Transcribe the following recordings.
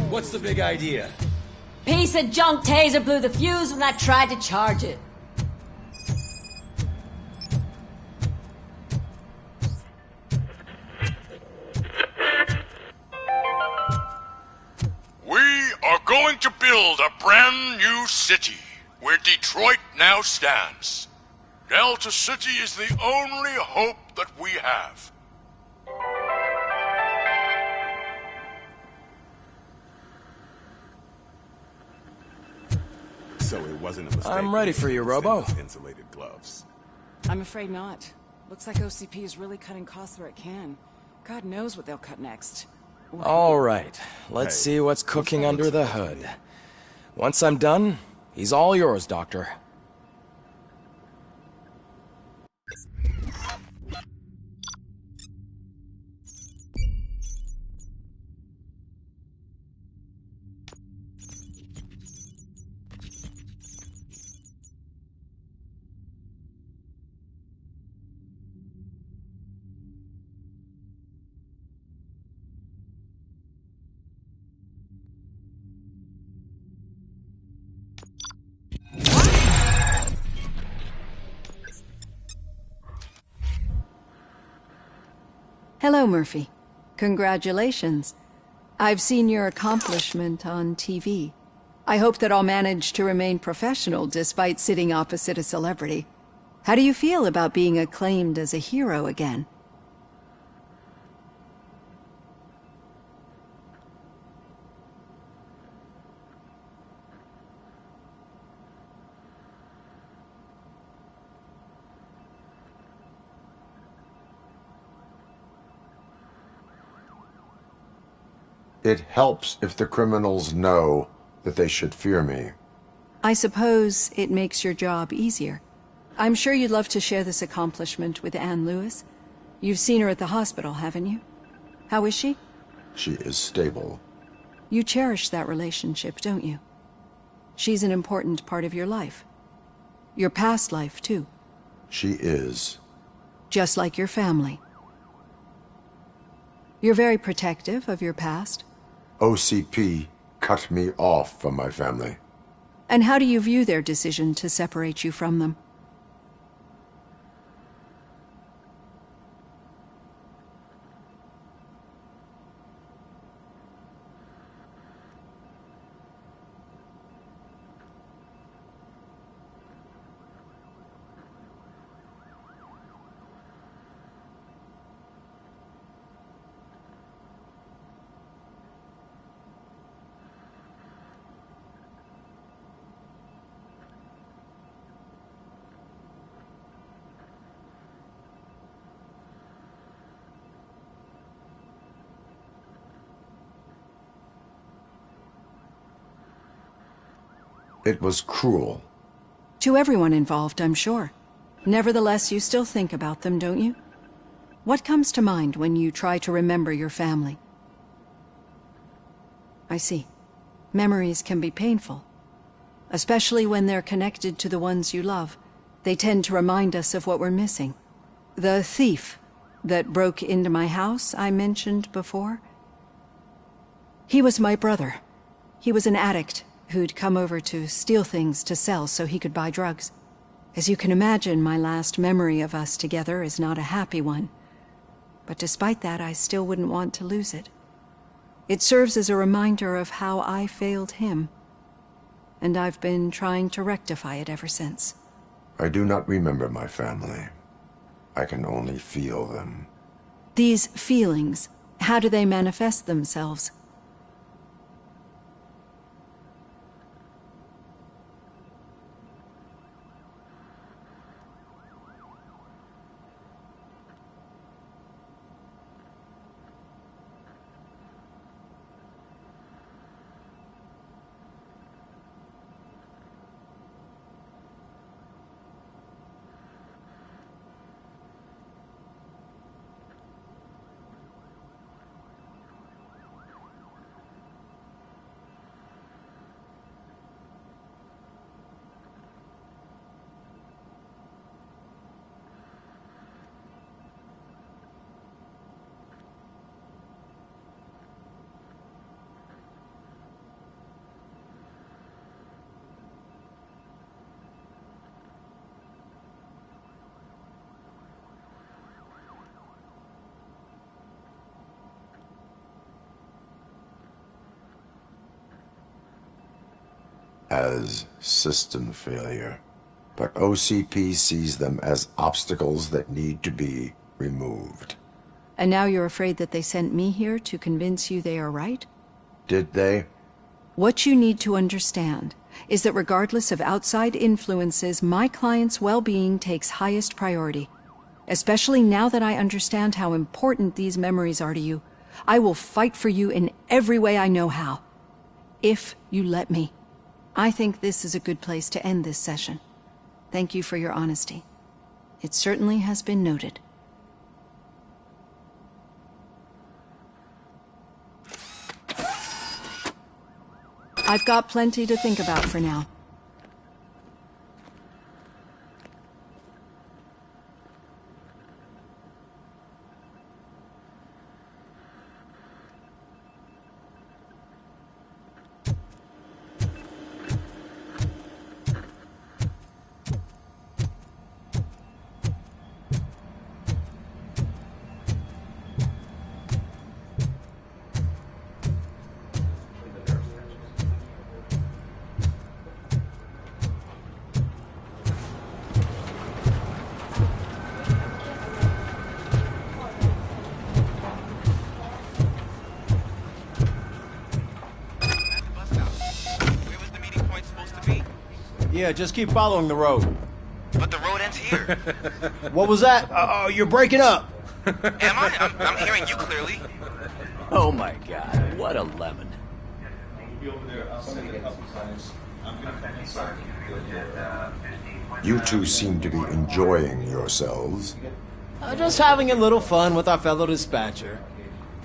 What's the big idea? Piece of junk taser blew the fuse when I tried to charge it. We are going to build a brand new city where Detroit now stands. Delta City is the only hope that we have. So it wasn't a mistake. I'm ready for you, Robo. Insulated gloves. I'm afraid not. Looks like OCP is really cutting costs where it can. God knows what they'll cut next. All right, let's see what's cooking under the hood. Once I'm done, he's all yours, Doctor. Hello, Murphy. Congratulations. I've seen your accomplishment on TV. I hope that I'll manage to remain professional despite sitting opposite a celebrity. How do you feel about being acclaimed as a hero again? It helps if the criminals know that they should fear me. I suppose it makes your job easier. I'm sure you'd love to share this accomplishment with Anne Lewis. You've seen her at the hospital, haven't you? How is she? She is stable. You cherish that relationship, don't you? She's an important part of your life. Your past life, too. She is. Just like your family. You're very protective of your past. OCP cut me off from my family. And how do you view their decision to separate you from them? It was cruel. To everyone involved, I'm sure. Nevertheless, you still think about them, don't you? What comes to mind when you try to remember your family? I see. Memories can be painful. Especially when they're connected to the ones you love. They tend to remind us of what we're missing. The thief that broke into my house I mentioned before? He was my brother. He was an addict who'd come over to steal things to sell so he could buy drugs. As you can imagine, my last memory of us together is not a happy one. But despite that, I still wouldn't want to lose it. It serves as a reminder of how I failed him. And I've been trying to rectify it ever since. I do not remember my family. I can only feel them. These feelings, how do they manifest themselves? as system failure, but OCP sees them as obstacles that need to be removed. And now you're afraid that they sent me here to convince you they are right? Did they? What you need to understand is that regardless of outside influences, my client's well-being takes highest priority. Especially now that I understand how important these memories are to you, I will fight for you in every way I know how. If you let me. I think this is a good place to end this session. Thank you for your honesty. It certainly has been noted. I've got plenty to think about for now. Yeah, just keep following the road. But the road ends here. What was that? You're breaking up. Am I? I'm hearing you clearly. Oh my god, what a lemon. You two seem to be enjoying yourselves. Just having a little fun with our fellow dispatcher.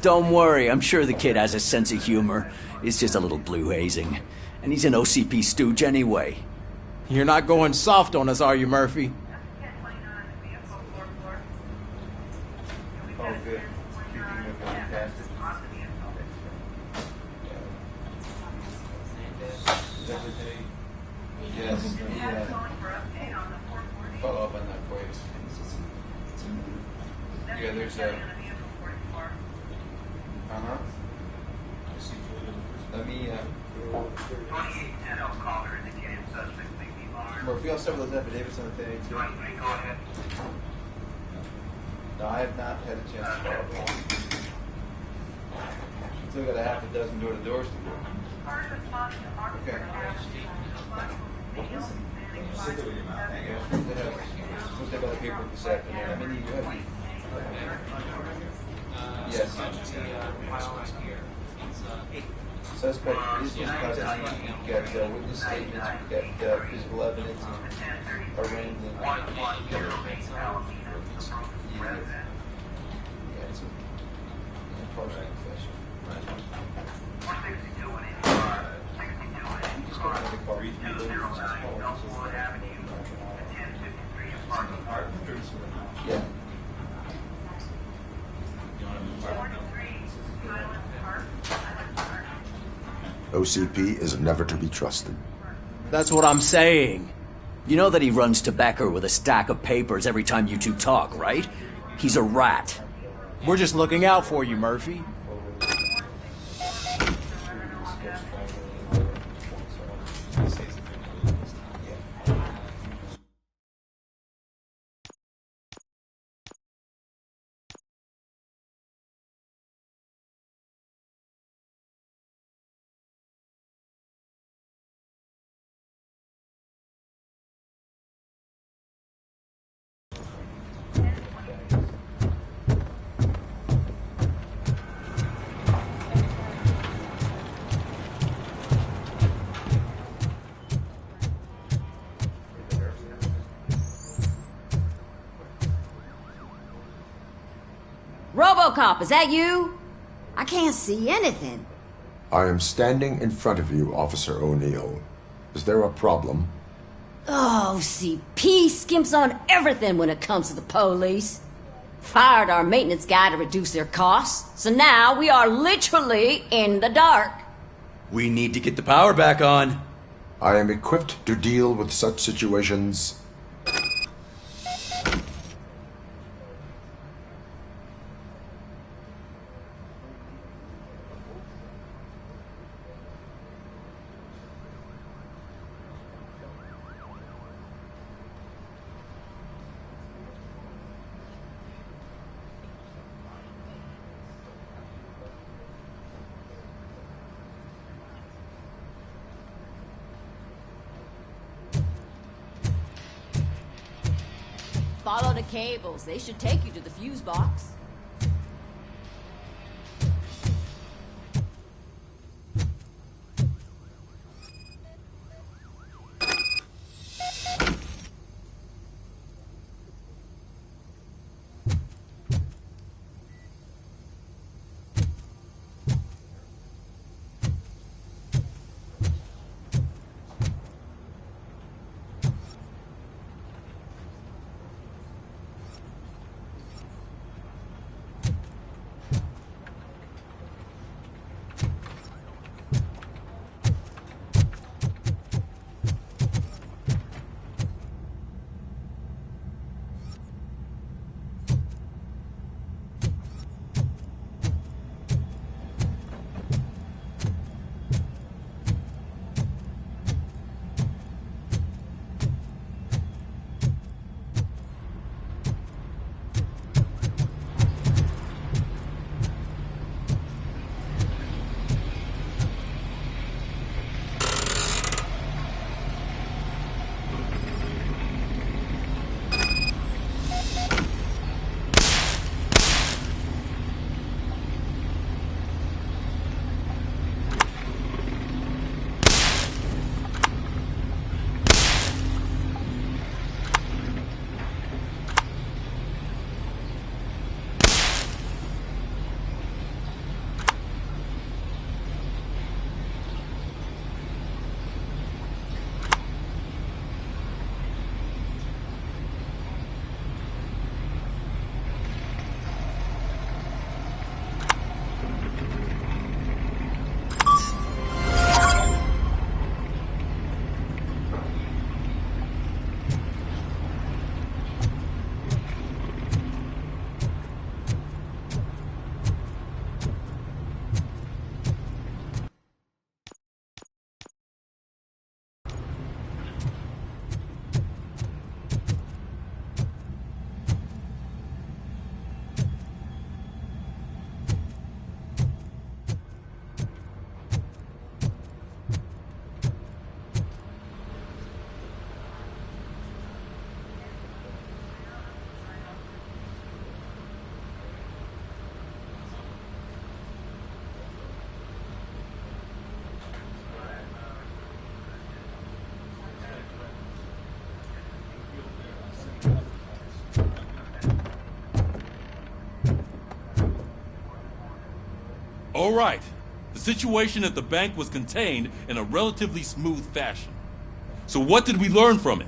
Don't worry, I'm sure the kid has a sense of humor. It's just a little blue hazing. And he's an OCP stooge anyway. You're not going soft on us, are you, Murphy? Yes. Follow up on that for you. Yeah, there's a. Let me. Murphy, I'll start with those affidavits on the 1082. Go ahead. No, I have not had a chance to follow up. Still got a half a dozen door-to-doors to do. Okay. Supposed to have all the paperwork this afternoon. I mean, you have. Yes. Suspect is in custody. We've got witness statements. We've got physical evidence and arraigned. Yeah, it's a partial confession. Just got another call. Yeah. OCP is never to be trusted. That's what I'm saying. You know that he runs to Becker with a stack of papers every time you two talk, right? He's a rat. We're just looking out for you, Murphy. Robocop, is that you? I can't see anything. I am standing in front of you, Officer O'Neill. Is there a problem? Oh, CP skimps on everything when it comes to the police. Fired our maintenance guy to reduce their costs, so now we are literally in the dark. We need to get the power back on. I am equipped to deal with such situations. Follow the cables. They should take you to the fuse box. All right. The situation at the bank was contained in a relatively smooth fashion. So what did we learn from it?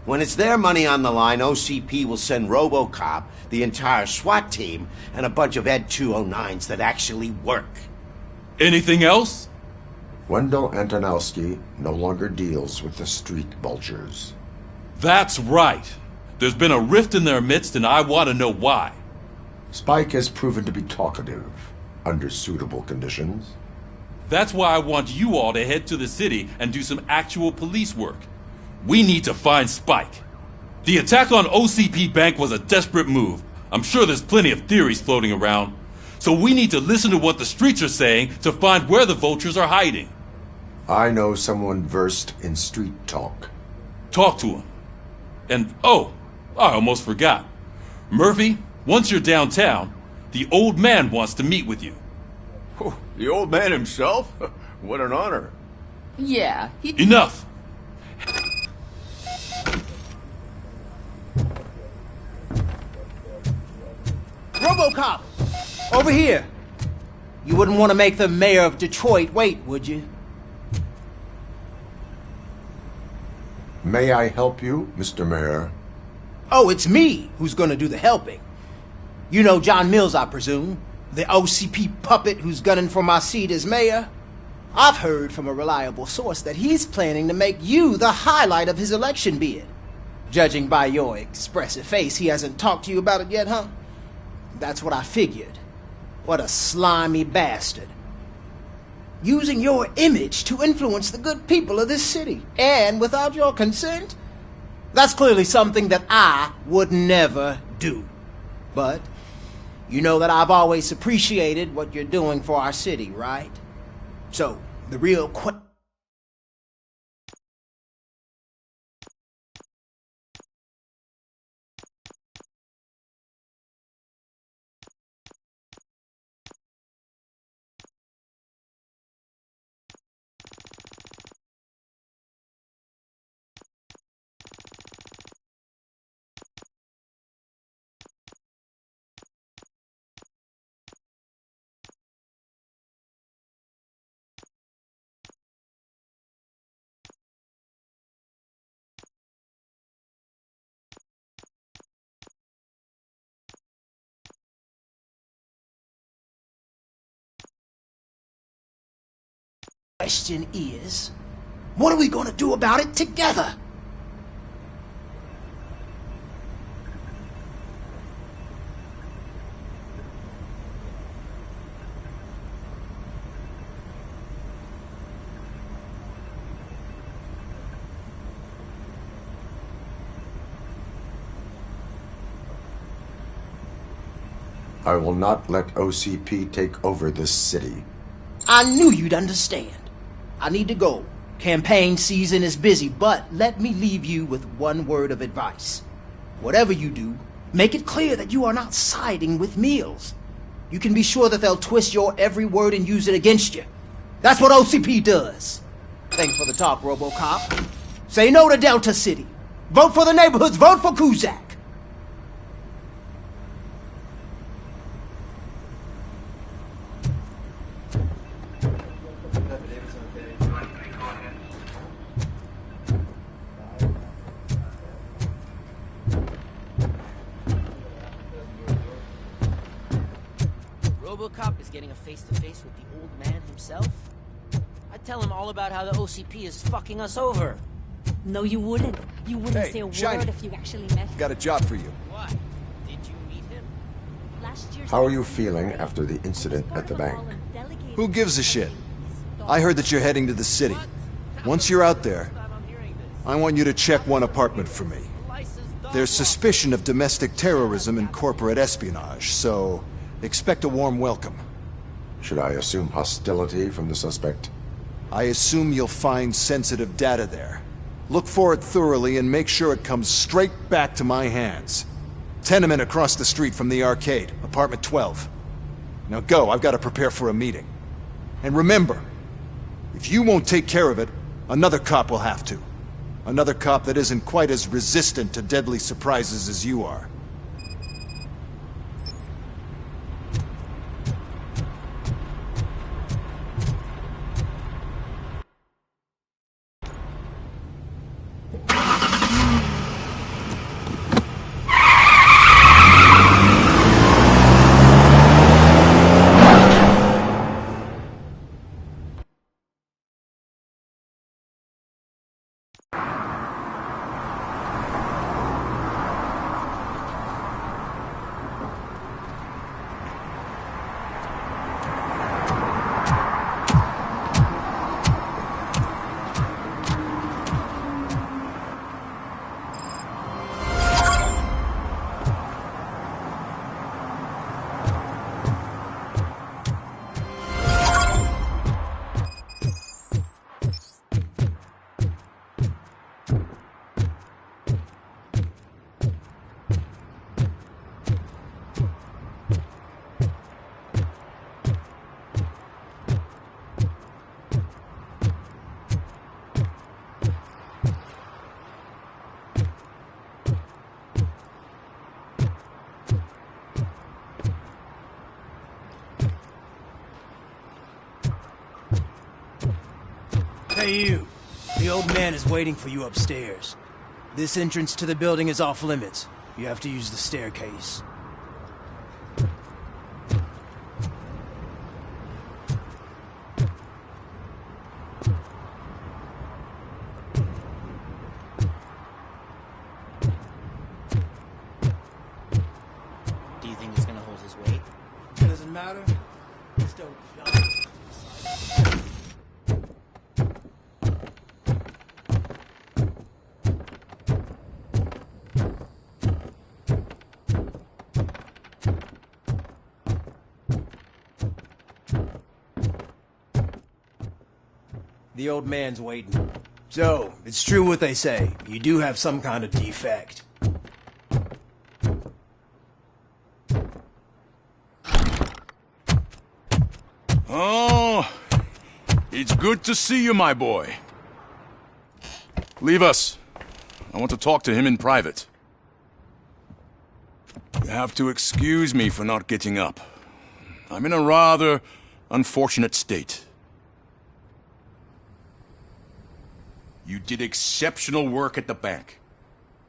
When it's their money on the line, OCP will send Robocop, the entire SWAT team, and a bunch of Ed 209s that actually work. Anything else? Wendell Antonowski no longer deals with the street vultures. That's right. There's been a rift in their midst, and I want to know why. Spike has proven to be talkative, under suitable conditions. That's why I want you all to head to the city and do some actual police work. We need to find Spike. The attack on OCP Bank was a desperate move. I'm sure there's plenty of theories floating around. So we need to listen to what the streets are saying to find where the vultures are hiding. I know someone versed in street talk. Talk to him. And, oh, I almost forgot. Murphy, once you're downtown, the old man wants to meet with you. Oh, the old man himself? What an honor. Yeah, Enough! Robocop! Over here! You wouldn't want to make the mayor of Detroit wait, would you? May I help you, Mr. Mayor? Oh, it's me who's gonna do the helping. You know John Mills, I presume? The OCP puppet who's gunning for my seat as mayor? I've heard from a reliable source that he's planning to make you the highlight of his election bid. Judging by your expressive face, he hasn't talked to you about it yet, huh? That's what I figured. What a slimy bastard. Using your image to influence the good people of this city, and without your consent? That's clearly something that I would never do. But you know that I've always appreciated what you're doing for our city, right? So, the real question... question is, what are we gonna do about it together? I will not let OCP take over this city. I knew you'd understand. I need to go. Campaign season is busy, but let me leave you with one word of advice. Whatever you do, make it clear that you are not siding with Mills. You can be sure that they'll twist your every word and use it against you. That's what OCP does. Thanks for the talk, Robocop. Say no to Delta City. Vote for the neighborhoods. Vote for Kuzak. Robocop is getting a face-to-face with the old man himself? I'd tell him all about how the OCP is fucking us over. No, you wouldn't. You wouldn't Hey, say a word Shiny. if you actually met him. Got a job for you. Why? Did you meet him? Last year's How are you feeling after the incident at the bank? Who gives a shit? I heard that you're heading to the city. Once you're out there, I want you to check one apartment for me. There's suspicion of domestic terrorism and corporate espionage, so expect a warm welcome. Should I assume hostility from the suspect? I assume you'll find sensitive data there. Look for it thoroughly and make sure it comes straight back to my hands. Tenement across the street from the arcade, apartment 12. Now go, I've got to prepare for a meeting. And remember, if you won't take care of it, another cop will have to. Another cop that isn't quite as resistant to deadly surprises as you are. Hey you, the old man is waiting for you upstairs. This entrance to the building is off limits. You have to use the staircase. Do you think he's gonna hold his weight? Doesn't matter. Just don't jump. The old man's waiting. So, it's true what they say. You do have some kind of defect. Oh, it's good to see you, my boy. Leave us. I want to talk to him in private. You have to excuse me for not getting up. I'm in a rather unfortunate state. You did exceptional work at the bank.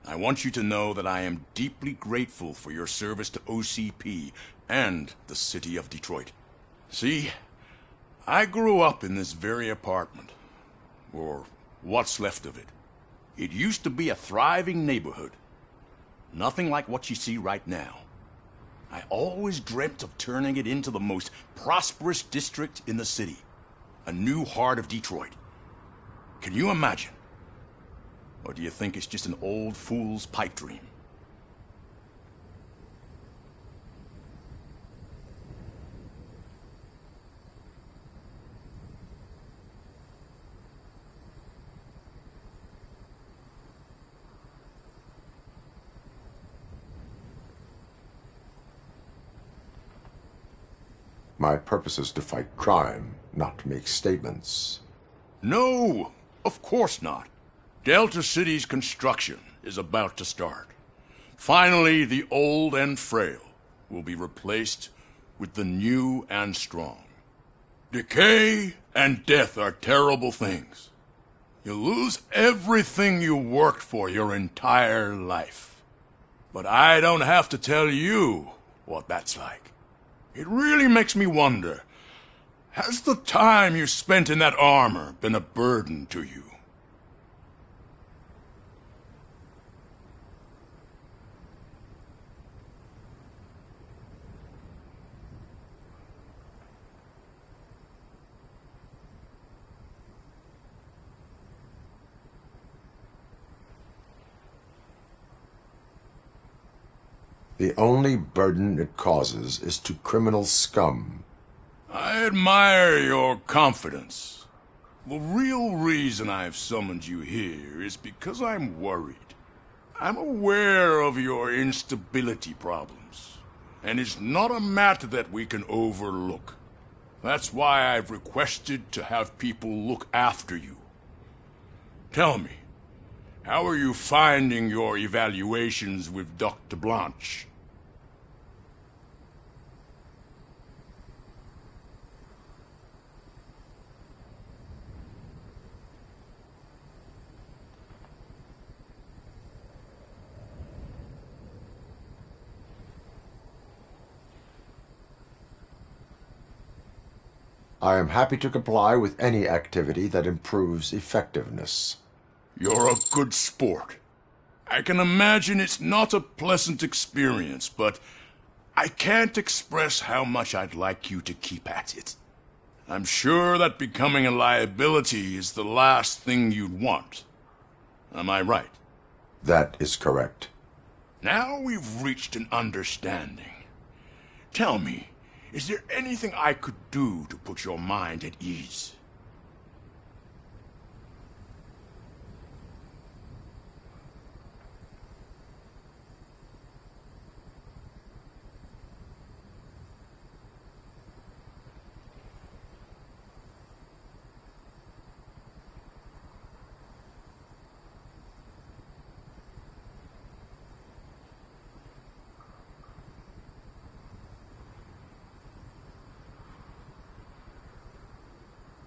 I want you to know that I am deeply grateful for your service to OCP and the city of Detroit. See, I grew up in this very apartment. Or what's left of it. It used to be a thriving neighborhood. Nothing like what you see right now. I always dreamt of turning it into the most prosperous district in the city. A new heart of Detroit. Can you imagine? Or do you think it's just an old fool's pipe dream? My purpose is to fight crime, not to make statements. No, of course not. Delta City's construction is about to start. Finally, the old and frail will be replaced with the new and strong. Decay and death are terrible things. You lose everything you worked for your entire life. But I don't have to tell you what that's like. It really makes me wonder, has the time you spent in that armor been a burden to you? The only burden it causes is to criminal scum. I admire your confidence. The real reason I've summoned you here is because I'm worried. I'm aware of your instability problems, and it's not a matter that we can overlook. That's why I've requested to have people look after you. Tell me, how are you finding your evaluations with Dr. Blanche? I am happy to comply with any activity that improves effectiveness. You're a good sport. I can imagine it's not a pleasant experience, but I can't express how much I'd like you to keep at it. I'm sure that becoming a liability is the last thing you'd want. Am I right? That is correct. Now we've reached an understanding. Tell me, is there anything I could do to put your mind at ease?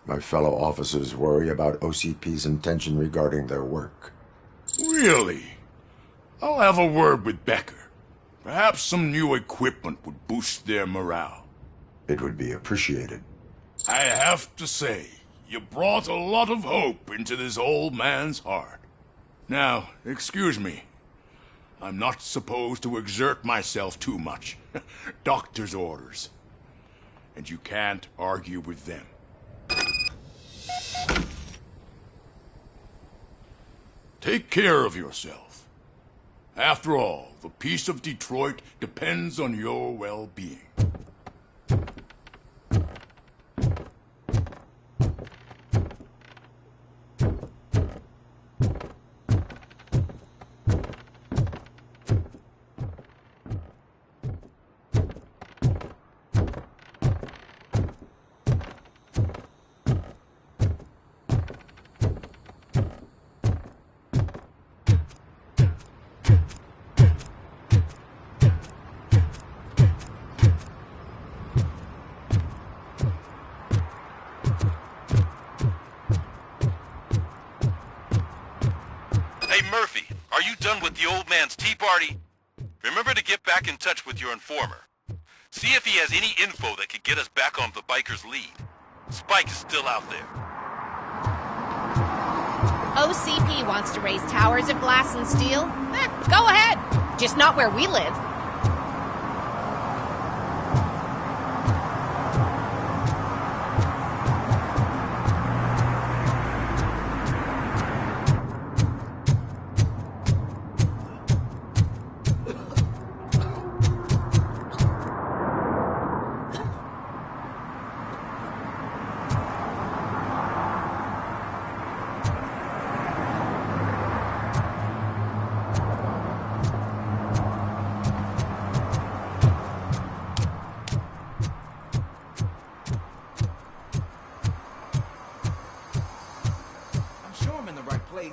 My fellow officers worry about OCP's intention regarding their work. Really? I'll have a word with Becker. Perhaps some new equipment would boost their morale. It would be appreciated. I have to say, you brought a lot of hope into this old man's heart. Now, excuse me. I'm not supposed to exert myself too much. Doctor's orders. And you can't argue with them. Take care of yourself. After all, the peace of Detroit depends on your well-being. Murphy, are you done with the old man's tea party? Remember to get back in touch with your informer. See if he has any info that could get us back on the biker's lead. Spike is still out there. OCP wants to raise towers of glass and steel? Go ahead. Just not where we live.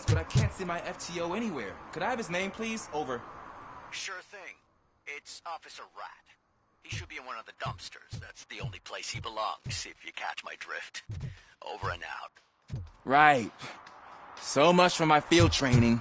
But I can't see my FTO anywhere. Could I have his name, please? Over. Sure thing. It's Officer Rat. He should be in one of the dumpsters. That's the only place he belongs, if you catch my drift. Over and out. Right. So much for my field training.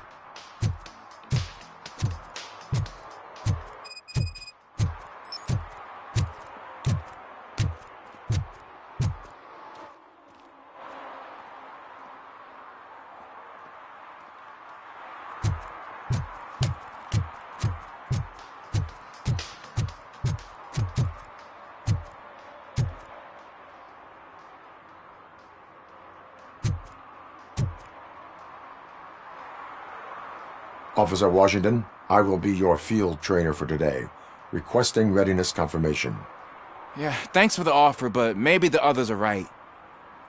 Officer Washington, I will be your field trainer for today. Requesting readiness confirmation. Yeah, thanks for the offer, but maybe the others are right.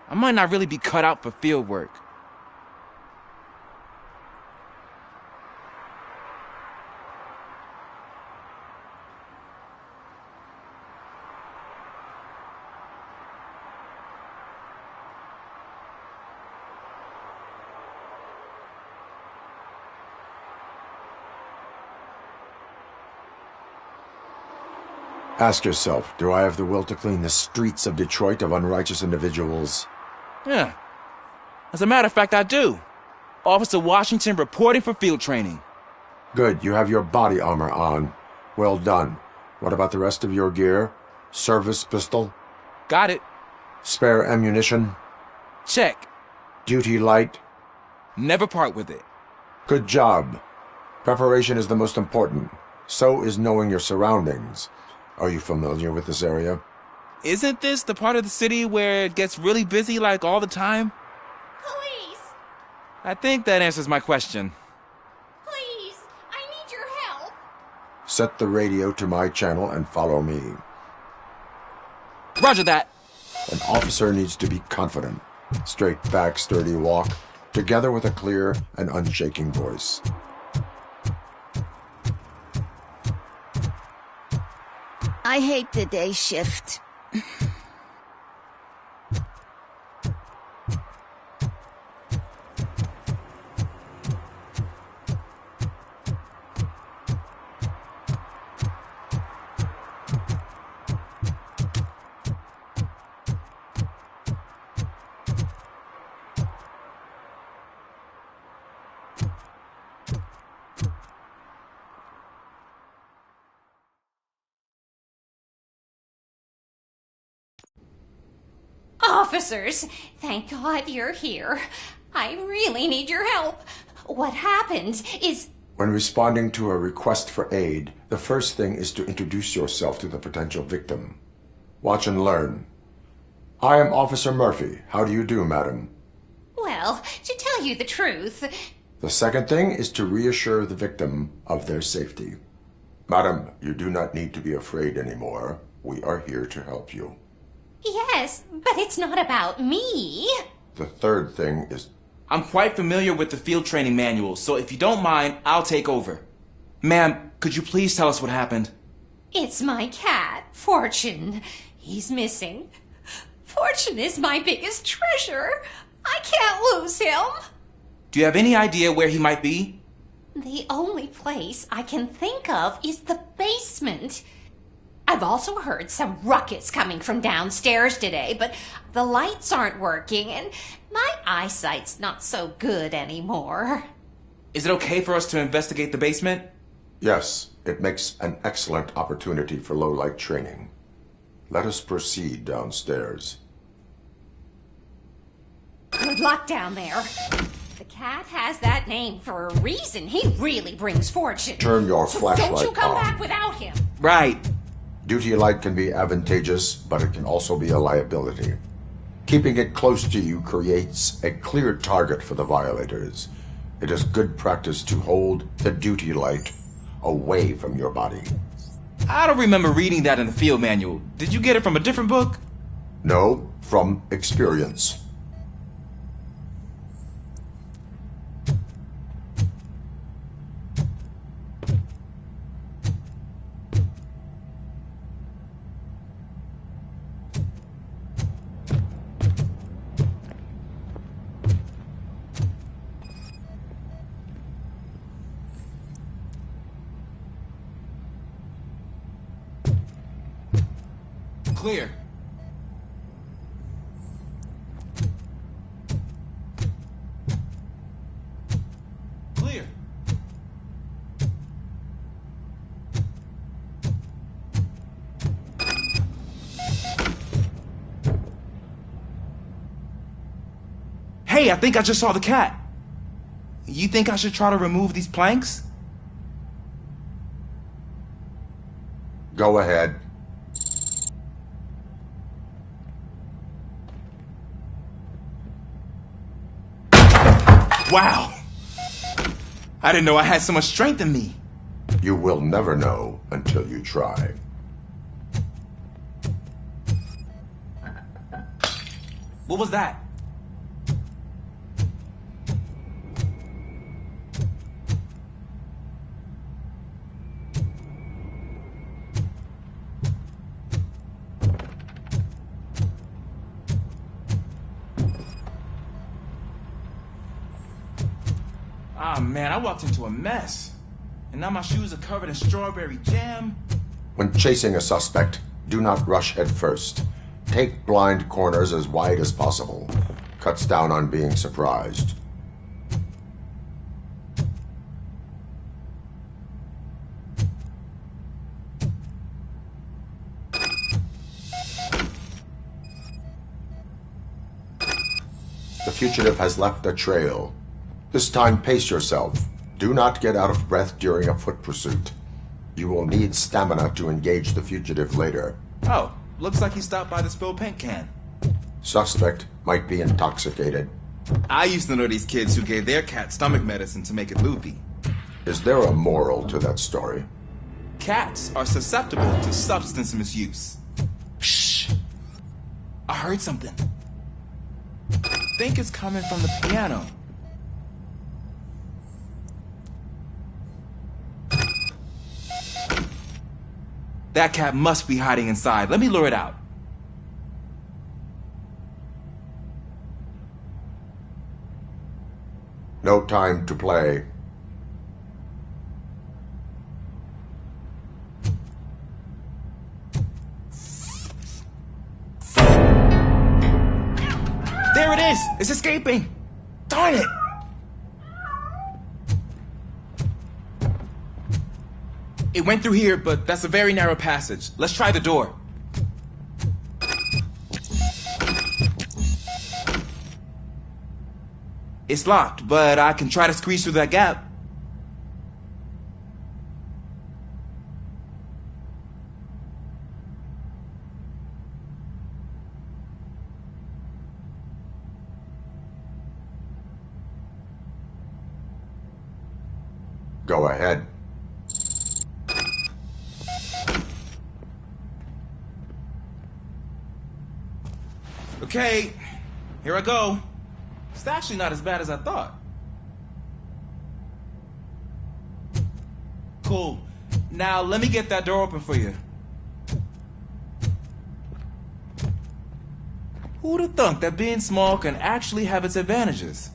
I might not really be cut out for field work. Ask yourself, do I have the will to clean the streets of Detroit of unrighteous individuals? Yeah. As a matter of fact, I do. Officer Washington reporting for field training. Good, you have your body armor on. Well done. What about the rest of your gear? Service pistol? Got it. Spare ammunition? Check. Duty light? Never part with it. Good job. Preparation is the most important. So is knowing your surroundings. Are you familiar with this area? Isn't this the part of the city where it gets really busy like all the time? Police! I think that answers my question. Please! I need your help! Set the radio to my channel and follow me. Roger that! An officer needs to be confident. Straight back, sturdy walk, together with a clear and unshaking voice. I hate the day shift. Officers, thank God you're here. I really need your help. What happened is... When responding to a request for aid, the first thing is to introduce yourself to the potential victim. Watch and learn. I am Officer Murphy. How do you do, madam? Well, to tell you the truth... The second thing is to reassure the victim of their safety. Madam, you do not need to be afraid anymore. We are here to help you. Yes, but it's not about me. The third thing is... I'm quite familiar with the field training manual, so if you don't mind, I'll take over. Ma'am, could you please tell us what happened? It's my cat, Fortune. He's missing. Fortune is my biggest treasure. I can't lose him. Do you have any idea where he might be? The only place I can think of is the basement. I've also heard some ruckus coming from downstairs today, but the lights aren't working and my eyesight's not so good anymore. Is it okay for us to investigate the basement? Yes, it makes an excellent opportunity for low-light training. Let us proceed downstairs. Good luck down there. The cat has that name for a reason. He really brings fortune. Turn your So flashlight don't you come on. back without him. Right. Duty light can be advantageous, but it can also be a liability. Keeping it close to you creates a clear target for the violators. It is good practice to hold the duty light away from your body. I don't remember reading that in the field manual. Did you get it from a different book? No, from experience. Clear. Clear. Hey, I think I just saw the cat. You think I should try to remove these planks? Go ahead. Wow! I didn't know I had so much strength in me. You will never know until you try. What was that? Ah, man, I walked into a mess. And now my shoes are covered in strawberry jam. When chasing a suspect, do not rush head first. Take blind corners as wide as possible. Cuts down on being surprised. The fugitive has left a trail. This time, pace yourself. Do not get out of breath during a foot pursuit. You will need stamina to engage the fugitive later. Oh, looks like he stopped by the spilled paint can. Suspect might be intoxicated. I used to know these kids who gave their cat stomach medicine to make it loopy. Is there a moral to that story? Cats are susceptible to substance misuse. Shh! I heard something. I think it's coming from the piano. That cat must be hiding inside. Let me lure it out. No time to play. There it is! It's escaping! Darn it! It went through here, but that's a very narrow passage. Let's try the door. It's locked, but I can try to squeeze through that gap. Go ahead. Okay, here I go. It's actually not as bad as I thought. Cool. Now let me get that door open for you. Who'd have thunk that being small can actually have its advantages?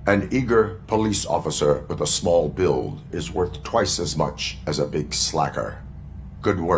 An eager police officer with a small build is worth twice as much as a big slacker. Good work.